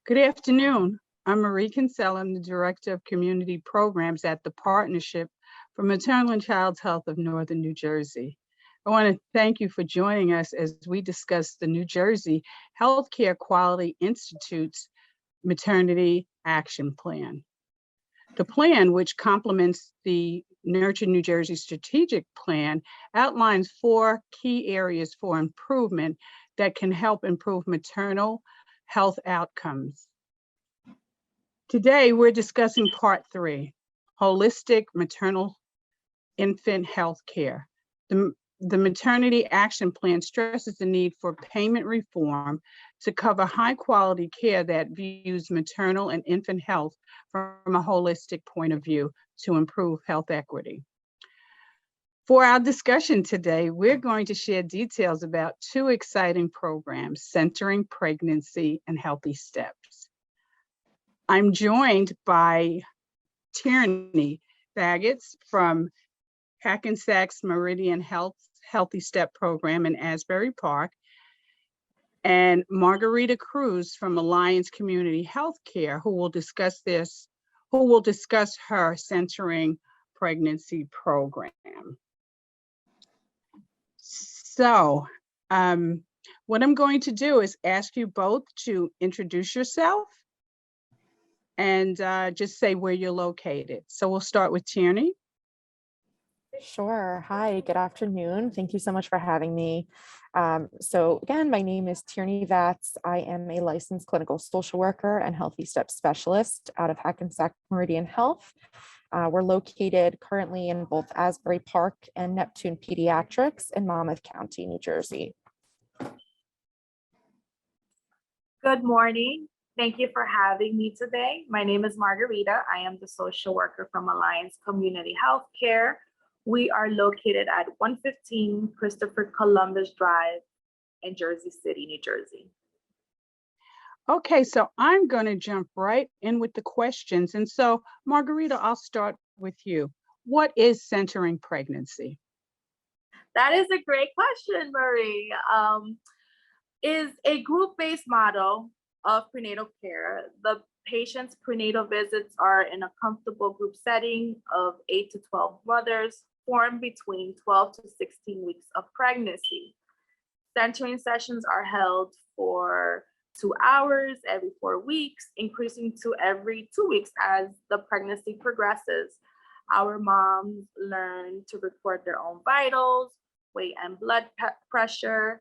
Good afternoon. I'm Marie Kinsella. I'm the Director of Community Programs at the Partnership for Maternal and Child's Health of Northern New Jersey. I want to thank you for joining us as we discuss the New Jersey Healthcare Quality Institute's Maternity Action Plan. The plan, which complements the Nurture New Jersey Strategic Plan, outlines 4 key areas for improvement that can help improve maternal health outcomes. Today, we're discussing part 3, holistic maternal infant health care. The Maternity Action Plan stresses the need for payment reform to cover high quality care that views maternal and infant health from a holistic point of view to improve health equity. For our discussion today, we're going to share details about 2 exciting programs, Centering Pregnancy and HealthySteps. I'm joined by Tierney Vagts from Hackensack's Meridian HealthyStep program in Asbury Park, and Margarita Cruz from Alliance Community Healthcare, who will discuss her Centering Pregnancy program. So what I'm going to do is ask you both to introduce yourself and just say where you're located. So we'll start with Tierney. Sure. Hi, good afternoon. Thank you so much for having me. So again, my name is Tierney Vagts. I am a licensed clinical social worker and HealthySteps specialist out of Hackensack Meridian Health. We're located currently in both Asbury Park and Neptune Pediatrics in Monmouth County, New Jersey. Good morning. Thank you for having me today. My name is Margarita. I am the social worker from Alliance Community Healthcare. We are located at 115 Christopher Columbus Drive in Jersey City, New Jersey. Okay, so I'm going to jump right in with the questions. And so, Margarita, I'll start with you. What is Centering Pregnancy? That is a great question, Marie. Is a group-based model of prenatal care. The patient's prenatal visits are in a comfortable group setting of 8 to 12 mothers formed between 12 to 16 weeks of pregnancy. Centering sessions are held for 2 hours every 4 weeks, increasing to every 2 weeks as the pregnancy progresses. Our moms learn to record their own vitals, weight and blood pressure.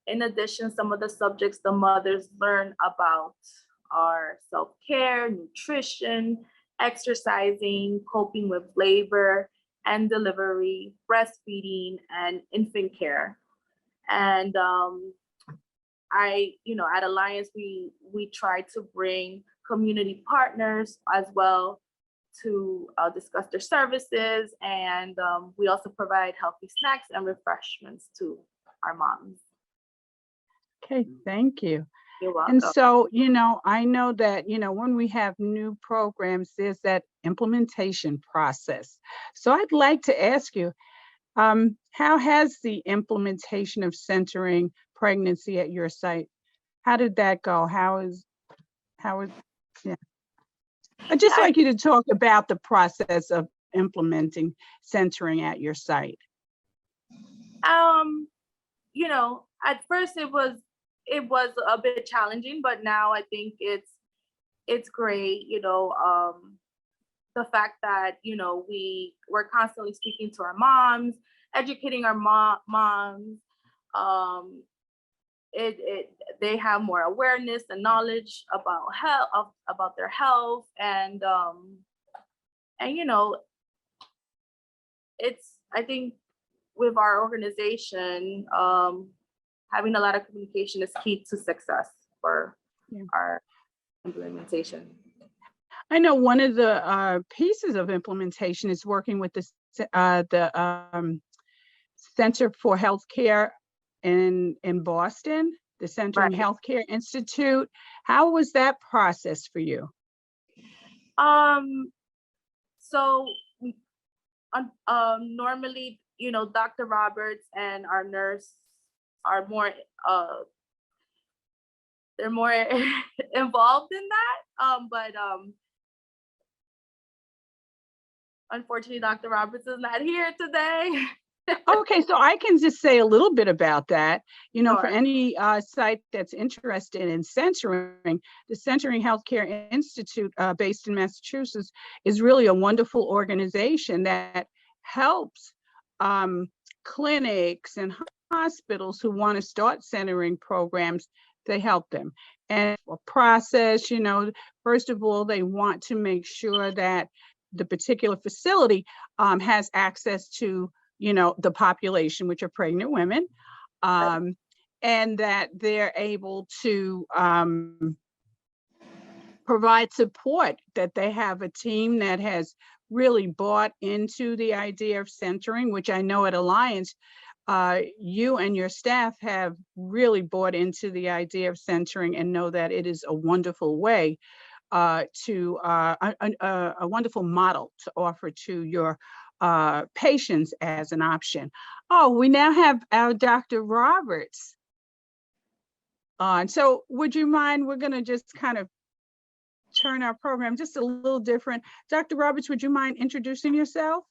In addition, some of the subjects the mothers learn about are self-care, nutrition, exercising, coping with labor and delivery, breastfeeding, and infant care. And at Alliance, we try to bring community partners as well to discuss their services, and we also provide healthy snacks and refreshments to our moms. Okay, thank you. You're welcome. And so, I know that, when we have new programs, there's that implementation process. So I'd like to ask you, how has the implementation of Centering Pregnancy at your site, how did that go? Yeah. I'd just like you to talk about the process of implementing Centering at your site. At first it was a bit challenging, but now I think it's great. The fact that we're constantly speaking to our moms, educating our moms. They have more awareness and knowledge about health, about their health, and it's, I think, with our organization, having a lot of communication is key to success for our implementation. I know one of the pieces of implementation is working with the Center for Healthcare in Boston, the Centering Healthcare Institute. How was that process for you? So normally, Dr. Roberts and our nurse are more, they're more involved in that. But unfortunately, Dr. Roberts is not here today. Okay, so I can just say a little bit about that. You know, for Sure. any site that's interested in centering, the Centering Healthcare Institute, based in Massachusetts, is really a wonderful organization that helps clinics and hospitals who want to start centering programs. They help them. And a process, you know, first of all, they want to make sure that the particular facility has access to, you know, the population, which are pregnant women, and that they're able to provide support, that they have a team that has really bought into the idea of centering, which I know at Alliance, you and your staff have really bought into the idea of centering and know that it is a wonderful way to a wonderful model to offer to your patients as an option. Oh, we now have our Dr. Roberts on. So would you mind, we're going to just kind of turn our program just a little different. Dr. Roberts, would you mind introducing yourself?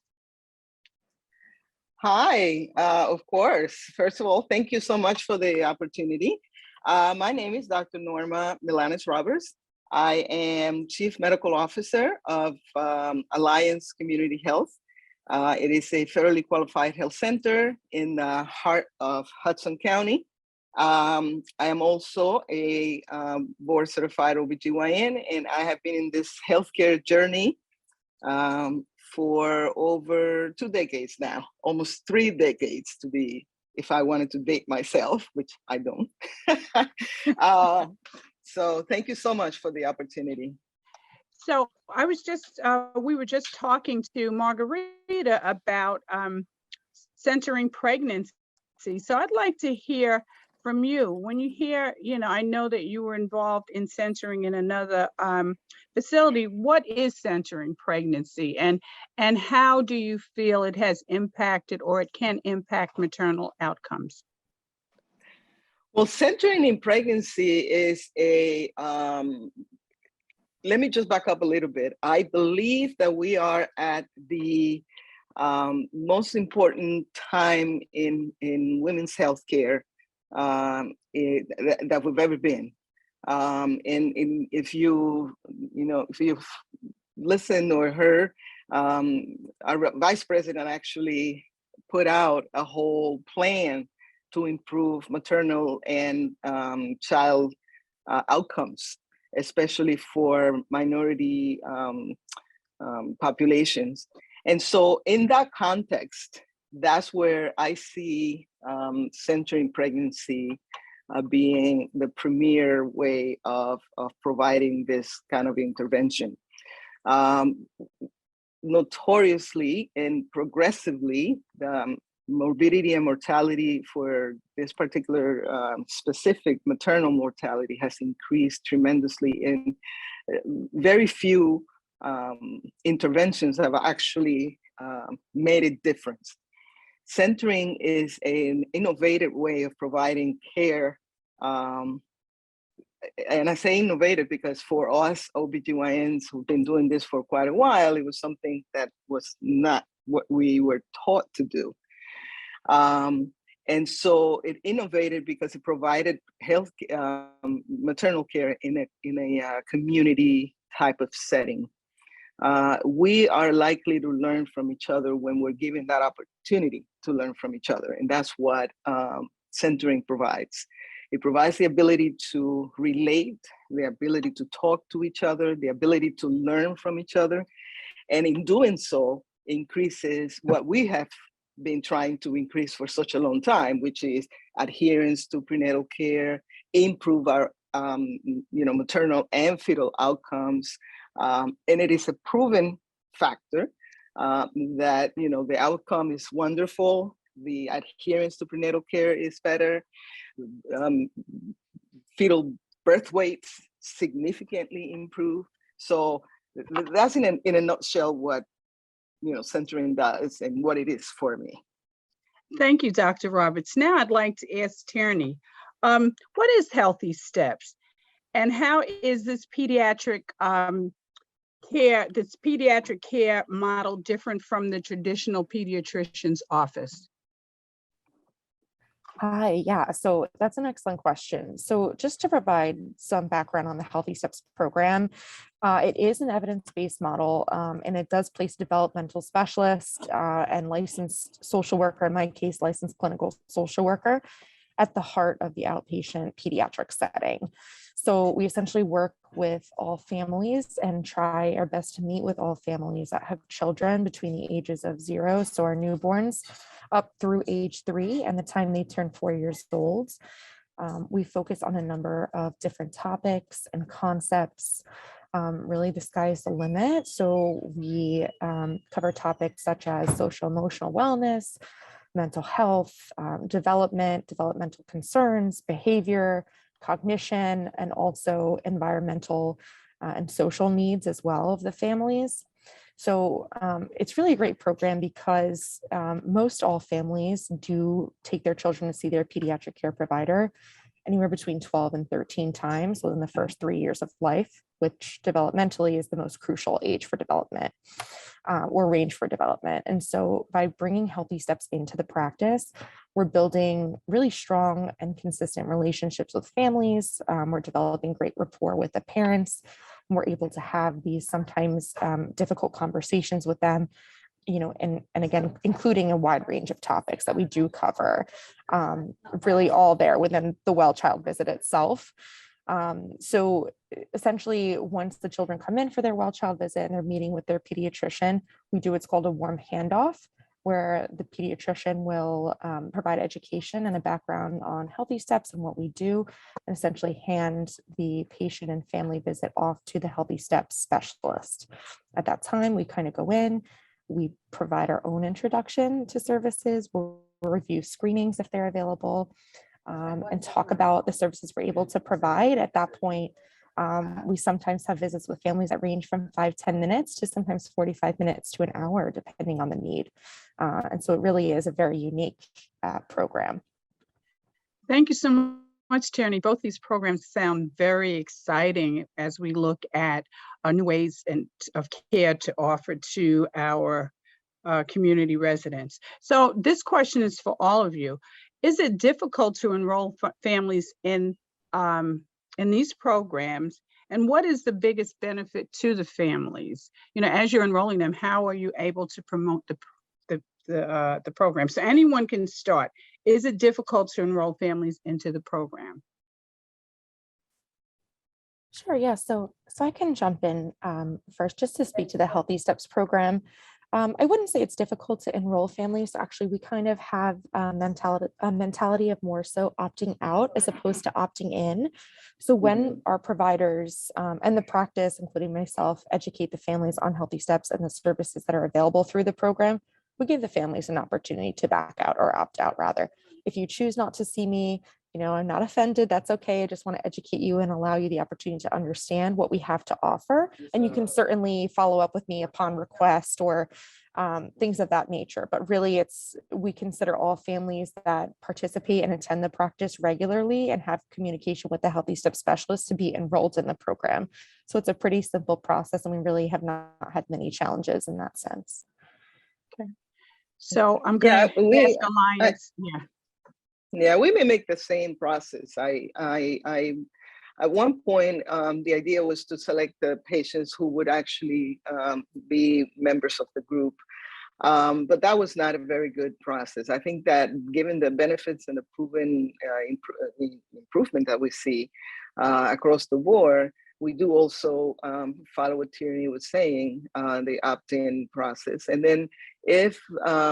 Hi, of course. First of all, thank you so much for the opportunity. My name is Dr. Norma Milanes Roberts. I am Chief Medical Officer of Alliance Community Health. It is a federally qualified health center in the heart of Hudson County. I am also a board certified OBGYN, and I have been in this healthcare journey for over 2 decades now, almost 3 decades to be, if I wanted to date myself, which I don't. So thank you so much for the opportunity. So I was just, we were just talking to Margarita about centering pregnancy. So I'd like to hear from you. When you hear, you know, I know that you were involved in centering in another facility. What is centering pregnancy, and how do you feel it has impacted or it can impact maternal outcomes? Well, centering in pregnancy is a, let me just back up a little bit. I believe that we are at the most important time in women's healthcare that we've ever been. And if you've listened or heard, our vice president actually put out a whole plan to improve maternal and child outcomes, especially for minority populations. And so in that context, that's where I see centering pregnancy being the premier way of providing this kind of intervention. Notoriously and progressively, the morbidity and mortality for this particular specific maternal mortality has increased tremendously, and very few interventions have actually made a difference. Centering is an innovative way of providing care. And I say innovative because for us OBGYNs who've been doing this for quite a while, it was something that was not what we were taught to do. And so it innovated because it provided health, maternal care in a community type of setting. We are likely to learn from each other when we're given that opportunity to learn from each other. And that's what centering provides. It provides the ability to relate, the ability to talk to each other, the ability to learn from each other. And in doing so, increases what we have been trying to increase for such a long time, which is adherence to prenatal care, improve our maternal and fetal outcomes. And it is a proven factor that the outcome is wonderful. The adherence to prenatal care is better. Fetal birth weights significantly improve. So that's in a nutshell what centering does and what it is for me. Thank you, Dr. Roberts. Now I'd like to ask Tierney, what is HealthySteps, And how is this pediatric care model different from the traditional pediatrician's office? Hi, yeah, so that's an excellent question. So just to provide some background on the HealthySteps program, it is an evidence-based model, and it does place developmental specialist and licensed social worker, in my case, licensed clinical social worker, at the heart of the outpatient pediatric setting. So we essentially work with all families and try our best to meet with all families that have children between the ages of 0, so our newborns, up through age 3 and the time they turn 4 years old. We focus on a number of different topics and concepts. Really, the sky's the limit. So we cover topics such as social emotional wellness, mental health, developmental concerns, behavior, cognition, and also environmental and social needs as well of the families. So it's really a great program because most all families do take their children to see their pediatric care provider anywhere between 12 and 13 times within the first 3 years of life, which developmentally is the most crucial age for development or range for development. And so by bringing HealthySteps into the practice, we're building really strong and consistent relationships with families. We're developing great rapport with the parents. And we're able to have these sometimes difficult conversations with them, and again, including a wide range of topics that we do cover, really all there within the well child visit itself. So essentially, once the children come in for their well child visit and they're meeting with their pediatrician, we do what's called a warm handoff, where the pediatrician will provide education and a background on HealthySteps and what we do, and essentially hand the patient and family visit off to the HealthySteps specialist. At that time, we kind of go in, we provide our own introduction to services, we'll review screenings if they're available, and talk about the services we're able to provide. At that point, we sometimes have visits with families that range from 5-10 minutes to sometimes 45 minutes to an hour, depending on the need. And so it really is a very unique program. Thank you so much, Tierney. Both these programs sound very exciting as we look at new ways of care to offer to our community residents. So this question is for all of you. Is it difficult to enroll families in these programs? And what is the biggest benefit to the families? As you're enrolling them, how are you able to promote the program? So anyone can start. Is it difficult to enroll families into the program? Sure, yeah. So I can jump in first just to speak to the HealthySteps program. I wouldn't say it's difficult to enroll families. Actually, we kind of have a mentality of more so opting out as opposed to opting in. So when our providers and the practice, including myself, educate the families on HealthySteps and the services that are available through the program, we give the families an opportunity to back out or opt out rather. If you choose not to see me, I'm not offended. That's okay. I just want to educate you and allow you the opportunity to understand what we have to offer. And you can certainly follow up with me upon request or things of that nature. But really, we consider all families that participate and attend the practice regularly and have communication with the HealthySteps specialist to be enrolled in the program. So it's a pretty simple process, and we really have not had many challenges in that sense. Okay. So I'm going to ask Alliance. Yeah, we may make the same process. At one point, the idea was to select the patients who would actually be members of the group. But that was not a very good process. I think that given the benefits and the proven improvement that we see across the board, we do also follow what Tierney was saying, the opt-in process. And then if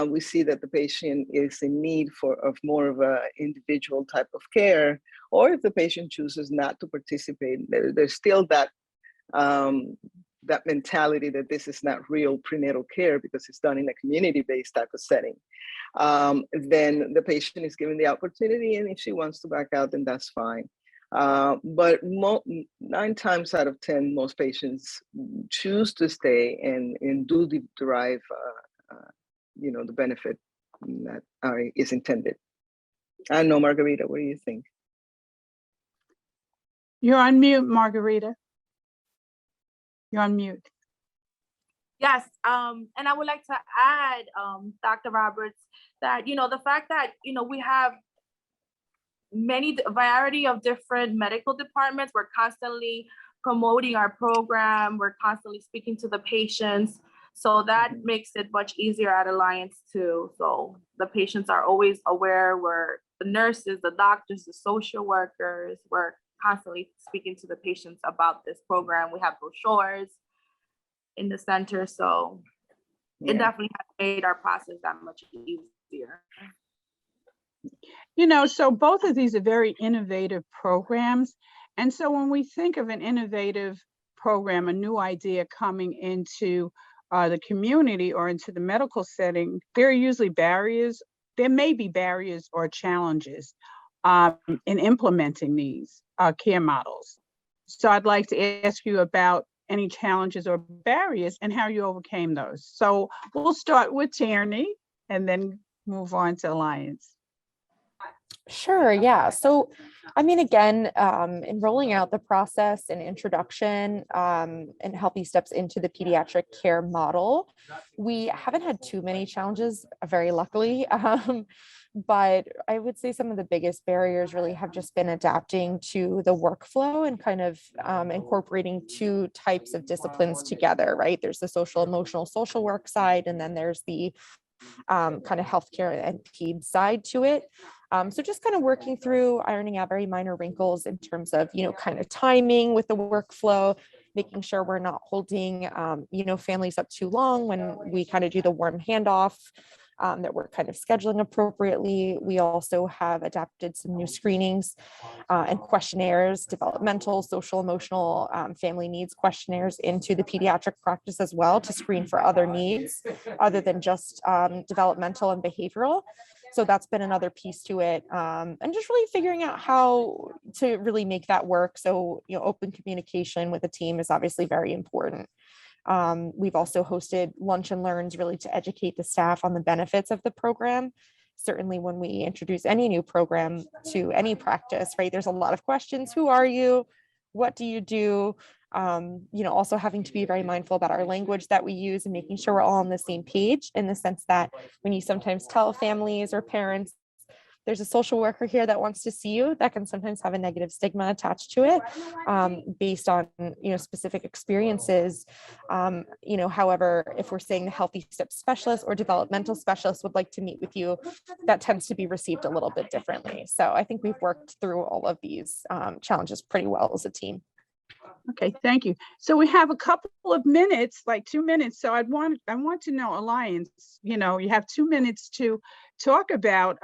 we see that the patient is in need of more of an individual type of care, or if the patient chooses not to participate, there's still that mentality that this is not real prenatal care because it's done in a community-based type of setting. Then the patient is given the opportunity, and if she wants to back out, then that's fine. But 9 times out of 10, most patients choose to stay and do derive, the benefit that is intended. I don't know, Margarita, what do you think? You're on mute, Margarita. You're on mute. Yes, and I would like to add, Dr. Roberts, that, the fact that, we have many variety of different medical departments, we're constantly promoting our program, we're constantly speaking to the patients. So that makes it much easier at Alliance too. So the patients are always aware, we're the nurses, the doctors, the social workers, we're constantly speaking to the patients about this program. We have brochures in the center, so it definitely has made our process that much easier. So both of these are very innovative programs. And so when we think of an innovative program, a new idea coming into the community or into the medical setting, there are usually barriers. There may be barriers or challenges in implementing these care models. So I'd like to ask you about any challenges or barriers and how you overcame those. So we'll start with Tierney and then move on to Alliance. Sure, yeah. So, I mean, again, in rolling out the process and introduction and HealthySteps into the pediatric care model, we haven't had too many challenges, very luckily. But I would say some of the biggest barriers really have just been adapting to the workflow and kind of incorporating two types of disciplines together, right? There's the social, emotional, social work side, and then there's the kind of healthcare and ped side to it. So just kind of working through ironing out very minor wrinkles in terms of, kind of timing with the workflow, making sure we're not holding, families up too long when we kind of do the warm handoff, that we're kind of scheduling appropriately. We also have adapted some new screenings and questionnaires, developmental, social, emotional, family needs questionnaires into the pediatric practice as well to screen for other needs other than just developmental and behavioral. So that's been another piece to it. And just really figuring out how to really make that work. So, open communication with the team is obviously very important. We've also hosted lunch and learns really to educate the staff on the benefits of the program. Certainly when we introduce any new program to any practice, right, there's a lot of questions. Who are you? What do you do? Also having to be very mindful about our language that we use and making sure we're all on the same page, in the sense that when you sometimes tell families or parents, there's a social worker here that wants to see you, that can sometimes have a negative stigma attached to it based on, specific experiences. However, if we're saying the HealthySteps specialist or developmental specialist would like to meet with you, that tends to be received a little bit differently. So I think we've worked through all of these challenges pretty well as a team. Okay, thank you. So we have a couple of minutes, like 2 minutes. So I want to know, Alliance, you have 2 minutes to talk about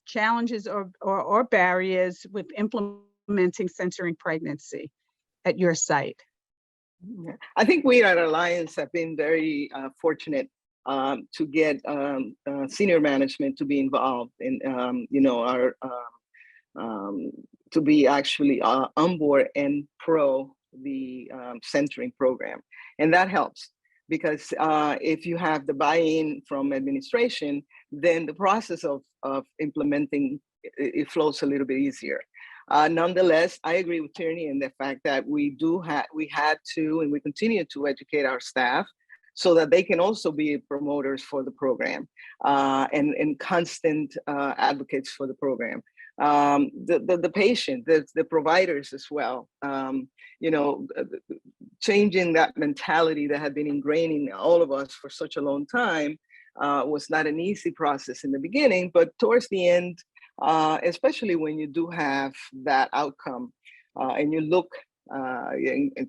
challenges or barriers with implementing centering pregnancy at your site. I think we at Alliance have been very fortunate to get senior management to be involved in, our to be actually on board and pro the centering program. And that helps because if you have the buy-in from administration, then the process of implementing it flows a little bit easier. Nonetheless, I agree with Tierney in the fact that we had to, and we continue to educate our staff so that they can also be promoters for the program and constant advocates for the program. The patient, the providers as well, changing that mentality that had been ingrained in all of us for such a long time was not an easy process in the beginning, but towards the end, especially when you do have that outcome and you look in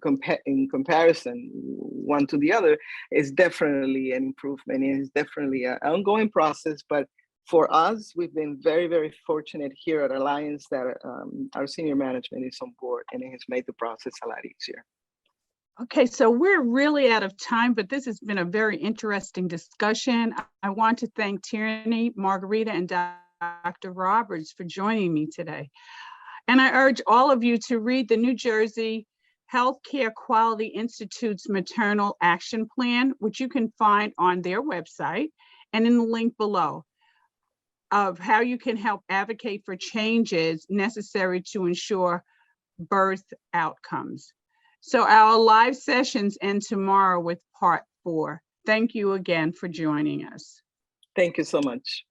comparison one to the other, is definitely an improvement. It is definitely an ongoing process, but for us, we've been very, very fortunate here at Alliance that our senior management is on board, and it has made the process a lot easier. Okay, so we're really out of time, but this has been a very interesting discussion. I want to thank Tierney, Margarita, and Dr. Roberts for joining me today. And I urge all of you to read the New Jersey Healthcare Quality Institute's Maternal Action Plan, which you can find on their website and in the link below, of how you can help advocate for changes necessary to ensure birth outcomes. So our live sessions end tomorrow with part 4. Thank you again for joining us. Thank you so much.